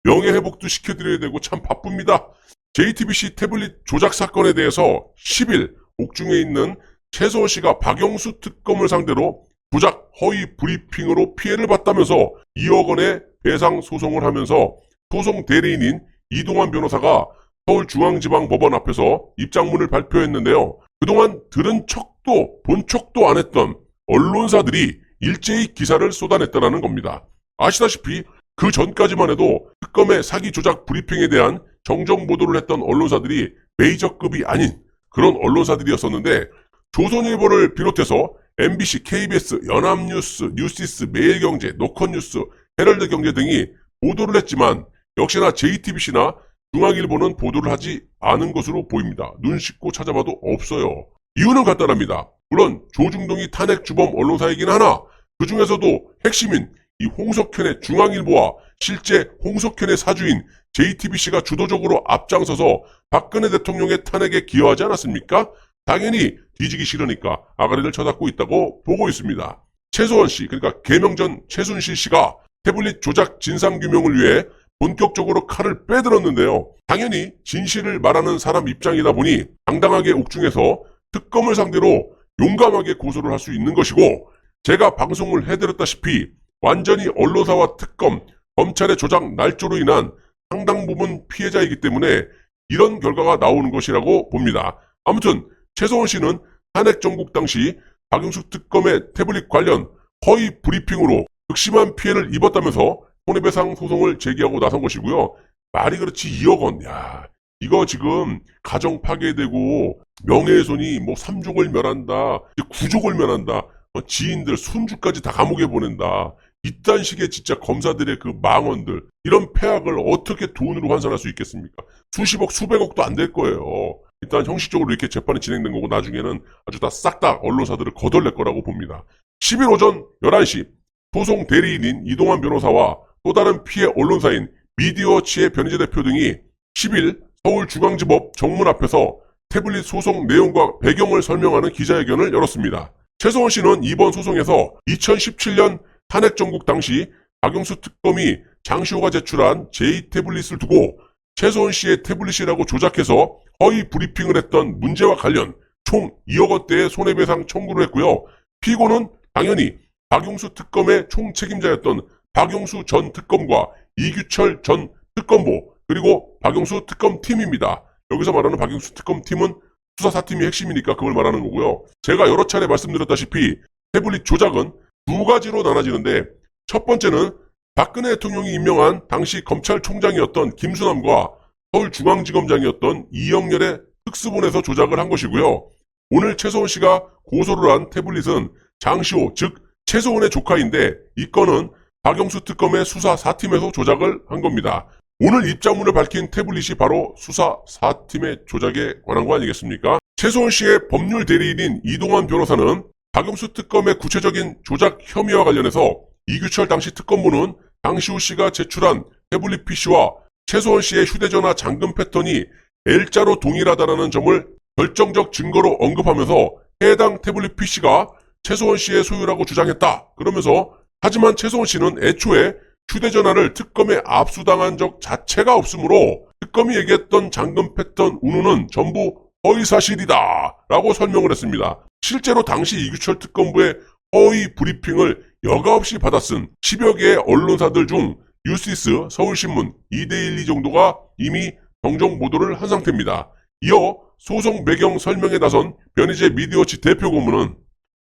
명예회복도 시켜드려야 되고 참 바쁩니다. JTBC 태블릿 조작 사건에 대해서 10일 옥중에 있는 최소원 씨가 박영수 특검을 상대로 조작 허위 브리핑으로 피해를 봤다면서 2억 원의 배상 소송을 하면서 소송 대리인인 이동환 변호사가 서울중앙지방법원 앞에서 입장문을 발표했는데요. 그동안 들은 척도 본 척도 안 했던 언론사들이 일제히 기사를 쏟아냈다는 겁니다. 아시다시피 그 전까지만 해도 특검의 사기 조작 브리핑에 대한 정정 보도를 했던 언론사들이 메이저급이 아닌 그런 언론사들이었었는데 조선일보를 비롯해서 MBC, KBS, 연합뉴스, 뉴시스, 매일경제, 노컷뉴스, 헤럴드경제 등이 보도를 했지만 역시나 JTBC나 중앙일보는 보도를 하지 않은 것으로 보입니다. 눈 씻고 찾아봐도 없어요. 이유는 간단합니다. 물론 조중동이 탄핵 주범 언론사이긴 하나 그 중에서도 핵심인 이 홍석현의 중앙일보와 실제 홍석현의 사주인 JTBC가 주도적으로 앞장서서 박근혜 대통령의 탄핵에 기여하지 않았습니까? 당연히 뒤지기 싫으니까 아가리를 쳐닫고 있다고 보고 있습니다. 최소원 씨, 그러니까 개명전 최순실 씨가 태블릿 조작 진상규명을 위해 본격적으로 칼을 빼들었는데요. 당연히 진실을 말하는 사람 입장이다 보니 당당하게 옥중에서 특검을 상대로 용감하게 고소를 할 수 있는 것이고 제가 방송을 해드렸다시피 완전히 언론사와 특검, 검찰의 조작 날조로 인한 상당 부분 피해자이기 때문에 이런 결과가 나오는 것이라고 봅니다. 아무튼 최소원 씨는 탄핵 정국 당시 박영수 특검의 태블릿 관련 허위 브리핑으로 극심한 피해를 입었다면서 손해배상 소송을 제기하고 나선 것이고요. 말이 그렇지 2억 원. 야, 이거 지금 가정 파괴되고 명예훼손이 뭐 3족을 멸한다, 9족을 멸한다, 지인들, 손주까지 다 감옥에 보낸다. 이딴 식의 진짜 검사들의 그 망언들, 이런 폐악을 어떻게 돈으로 환산할 수 있겠습니까? 수십억, 수백억도 안 될 거예요. 일단 형식적으로 이렇게 재판이 진행된 거고 나중에는 아주 다 싹 다 언론사들을 거덜낼 거라고 봅니다. 10일 오전 11시 소송 대리인인 이동환 변호사와 또 다른 피해 언론사인 미디어워치의 변희재 대표 등이 10일 서울중앙지법 정문 앞에서 태블릿 소송 내용과 배경을 설명하는 기자회견을 열었습니다. 최소원 씨는 이번 소송에서 2017년 탄핵 정국 당시 박영수 특검이 장시호가 제출한 제2태블릿을 두고 최소원 씨의 태블릿이라고 조작해서 허위 브리핑을 했던 문제와 관련 총 2억 원대의 손해배상 청구를 했고요. 피고는 당연히 박영수 특검의 총책임자였던 박영수 전 특검과 이규철 전 특검보 그리고 박영수 특검팀입니다. 여기서 말하는 박영수 특검팀은 수사사팀이 핵심이니까 그걸 말하는 거고요. 제가 여러 차례 말씀드렸다시피 태블릿 조작은 두 가지로 나눠지는데 첫 번째는 박근혜 대통령이 임명한 당시 검찰총장이었던 김수남과 서울중앙지검장이었던 이영렬의 특수본에서 조작을 한 것이고요. 오늘 최소원 씨가 고소를 한 태블릿은 장시호, 즉 최소원의 조카인데 이 건은 박영수 특검의 수사 4팀에서 조작을 한 겁니다. 오늘 입장문을 밝힌 태블릿이 바로 수사 4팀의 조작에 관한 거 아니겠습니까? 최소원 씨의 법률 대리인인 이동환 변호사는 박영수 특검의 구체적인 조작 혐의와 관련해서 이규철 당시 특검보는 장시호 씨가 제출한 태블릿 PC와 최소원 씨의 휴대전화 잠금 패턴이 L자로 동일하다는 점을 결정적 증거로 언급하면서 해당 태블릿 PC가 최소원 씨의 소유라고 주장했다. 그러면서 하지만 최소원 씨는 애초에 휴대전화를 특검에 압수당한 적 자체가 없으므로 특검이 얘기했던 잠금 패턴 운운은 전부 허위사실이다 라고 설명을 했습니다. 실제로 당시 이규철 특검부의 허위 브리핑을 여과 없이 받아쓴 10여 개의 언론사들 중 뉴시스, 서울신문, 이데일리 정도가 이미 정정 보도를 한 상태입니다. 이어 소송 배경 설명에 나선 변희재 미디어워치 대표 고문은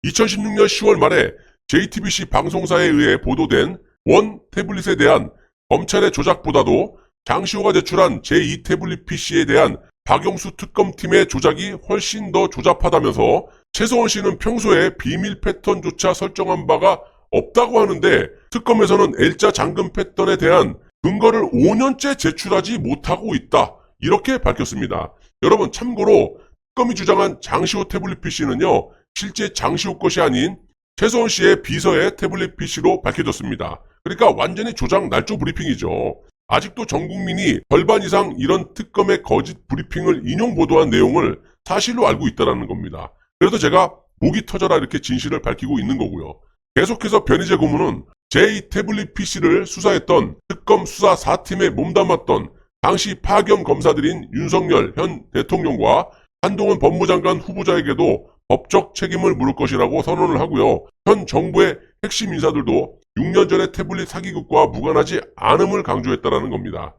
2016년 10월 말에 JTBC 방송사에 의해 보도된 원 태블릿에 대한 검찰의 조작보다도 장시호가 제출한 제2태블릿 PC에 대한 박영수 특검팀의 조작이 훨씬 더 조잡하다면서 최소원 씨는 평소에 비밀 패턴조차 설정한 바가 없다고 하는데 특검에서는 L자 잠금 패턴에 대한 근거를 5년째 제출하지 못하고 있다. 이렇게 밝혔습니다. 여러분 참고로 특검이 주장한 장시호 태블릿 PC는요. 실제 장시호 것이 아닌 최소원 씨의 비서의 태블릿 PC로 밝혀졌습니다. 그러니까 완전히 조작 날조 브리핑이죠. 아직도 전 국민이 절반 이상 이런 특검의 거짓 브리핑을 인용 보도한 내용을 사실로 알고 있다는 겁니다. 그래서 제가 목이 터져라 이렇게 진실을 밝히고 있는 거고요. 계속해서 변희재 고문은 제2 태블릿 PC를 수사했던 특검 수사 4팀에 몸담았던 당시 파견 검사들인 윤석열 현 대통령과 한동훈 법무장관 후보자에게도 법적 책임을 물을 것이라고 선언을 하고요. 현 정부의 핵심 인사들도 6년 전의 태블릿 사기극과 무관하지 않음을 강조했다는 겁니다.